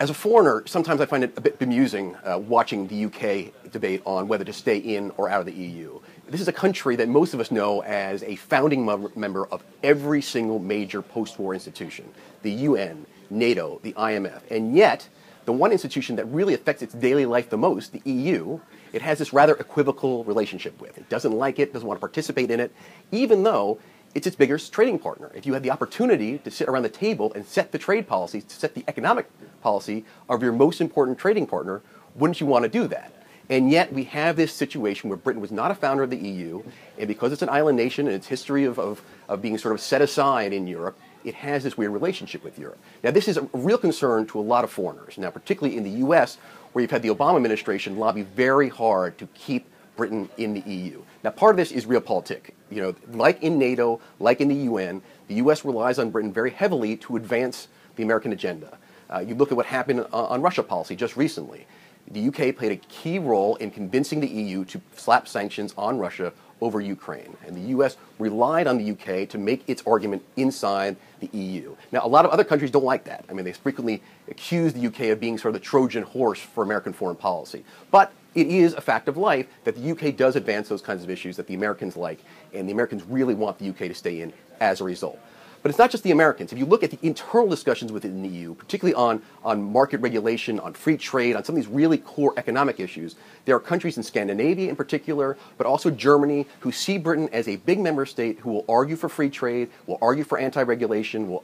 As a foreigner, sometimes I find it a bit bemusing watching the UK debate on whether to stay in or out of the EU. This is a country that most of us know as a founding member of every single major post-war institution, the UN, NATO, the IMF, and yet the one institution that really affects its daily life the most, the EU, it has this rather equivocal relationship with. It doesn't like it, doesn't want to participate in it, even though it's its biggest trading partner. If you had the opportunity to sit around the table and set the trade policies, to set the economic policy of your most important trading partner, wouldn't you want to do that? And yet we have this situation where Britain was not a founder of the EU, and because it's an island nation and its history of being sort of set aside in Europe, it has this weird relationship with Europe. Now, this is a real concern to a lot of foreigners. Now, particularly in the U.S., where you've had the Obama administration lobby very hard to keep Britain in the EU. Now, part of this is realpolitik. You know, like in NATO, like in the UN, the U.S. relies on Britain very heavily to advance the American agenda. You look at what happened on Russia policy just recently. The UK played a key role in convincing the EU to slap sanctions on Russia over Ukraine. And the U.S. relied on the UK to make its argument inside the EU. Now, a lot of other countries don't like that. I mean, they frequently accuse the UK of being sort of the Trojan horse for American foreign policy. But it is a fact of life that the UK does advance those kinds of issues that the Americans like, and the Americans really want the UK to stay in as a result. But it's not just the Americans. If you look at the internal discussions within the EU, particularly on market regulation, on free trade, on some of these really core economic issues, there are countries in Scandinavia in particular, but also Germany, who see Britain as a big member state who will argue for free trade, will argue for anti-regulation, will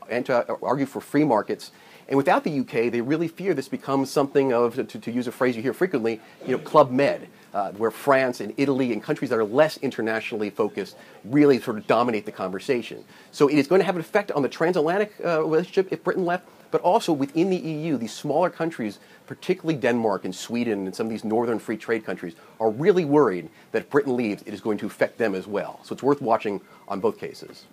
argue for free markets. And without the UK, they really fear this becomes something of, to use a phrase you hear frequently, Club Med, where France and Italy and countries that are less internationally focused really sort of dominate the conversation. So it is going to have an effect on the transatlantic relationship if Britain left, but also within the EU, these smaller countries, particularly Denmark and Sweden and some of these northern free trade countries, are really worried that if Britain leaves, it is going to affect them as well. So it's worth watching on both cases.